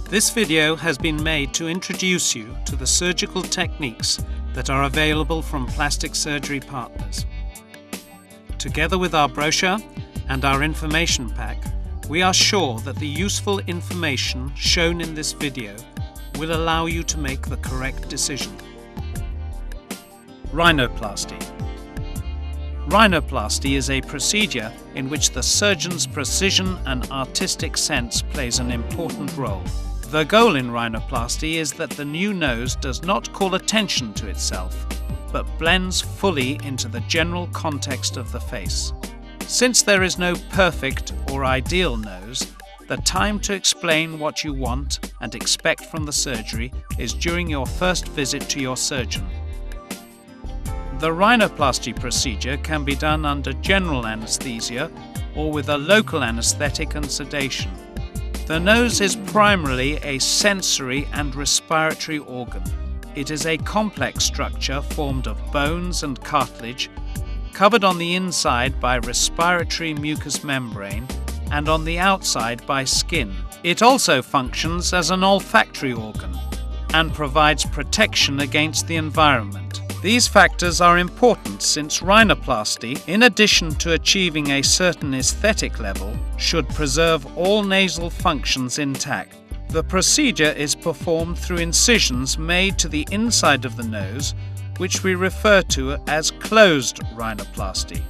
This video has been made to introduce you to the surgical techniques that are available from Plastic Surgery Partners. Together with our brochure and our information pack, we are sure that the useful information shown in this video will allow you to make the correct decision. Rhinoplasty. Rhinoplasty is a procedure in which the surgeon's precision and artistic sense plays an important role. The goal in rhinoplasty is that the new nose does not call attention to itself, but blends fully into the general context of the face. Since there is no perfect or ideal nose, the time to explain what you want and expect from the surgery is during your first visit to your surgeon. The rhinoplasty procedure can be done under general anesthesia or with a local anesthetic and sedation. The nose is primarily a sensory and respiratory organ. It is a complex structure formed of bones and cartilage, covered on the inside by respiratory mucous membrane and on the outside by skin. It also functions as an olfactory organ and provides protection against the environment. These factors are important since rhinoplasty, in addition to achieving a certain aesthetic level, should preserve all nasal functions intact. The procedure is performed through incisions made to the inside of the nose, which we refer to as closed rhinoplasty.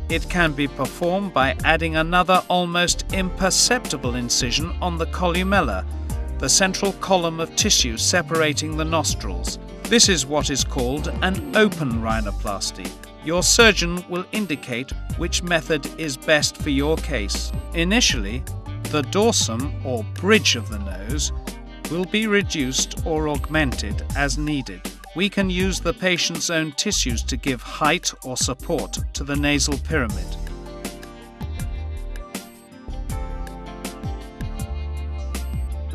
It can be performed by adding another almost imperceptible incision on the columella, the central column of tissue separating the nostrils. This is what is called an open rhinoplasty. Your surgeon will indicate which method is best for your case. Initially, the dorsum or bridge of the nose will be reduced or augmented as needed. We can use the patient's own tissues to give height or support to the nasal pyramid.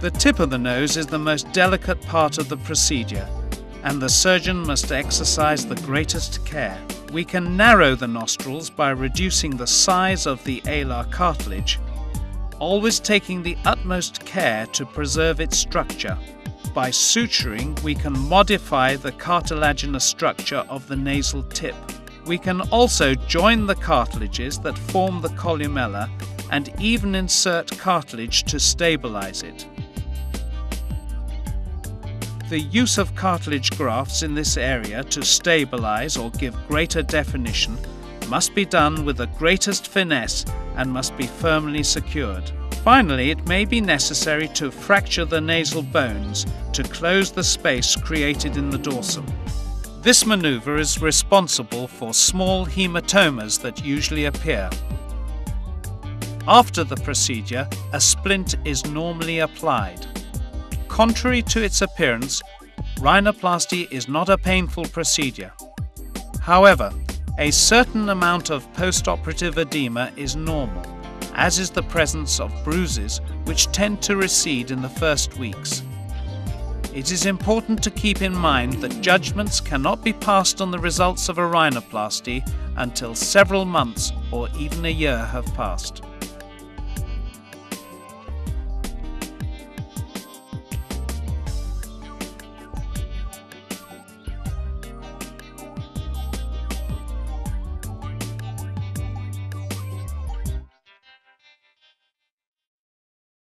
The tip of the nose is the most delicate part of the procedure, and the surgeon must exercise the greatest care. We can narrow the nostrils by reducing the size of the alar cartilage, always taking the utmost care to preserve its structure. By suturing, we can modify the cartilaginous structure of the nasal tip. We can also join the cartilages that form the columella and even insert cartilage to stabilize it. The use of cartilage grafts in this area to stabilize or give greater definition must be done with the greatest finesse and must be firmly secured. Finally, it may be necessary to fracture the nasal bones to close the space created in the dorsum. This maneuver is responsible for small hematomas that usually appear. After the procedure, a splint is normally applied. Contrary to its appearance, rhinoplasty is not a painful procedure. However, a certain amount of post-operative edema is normal, as is the presence of bruises which tend to recede in the first weeks. It is important to keep in mind that judgments cannot be passed on the results of a rhinoplasty until several months or even a year have passed.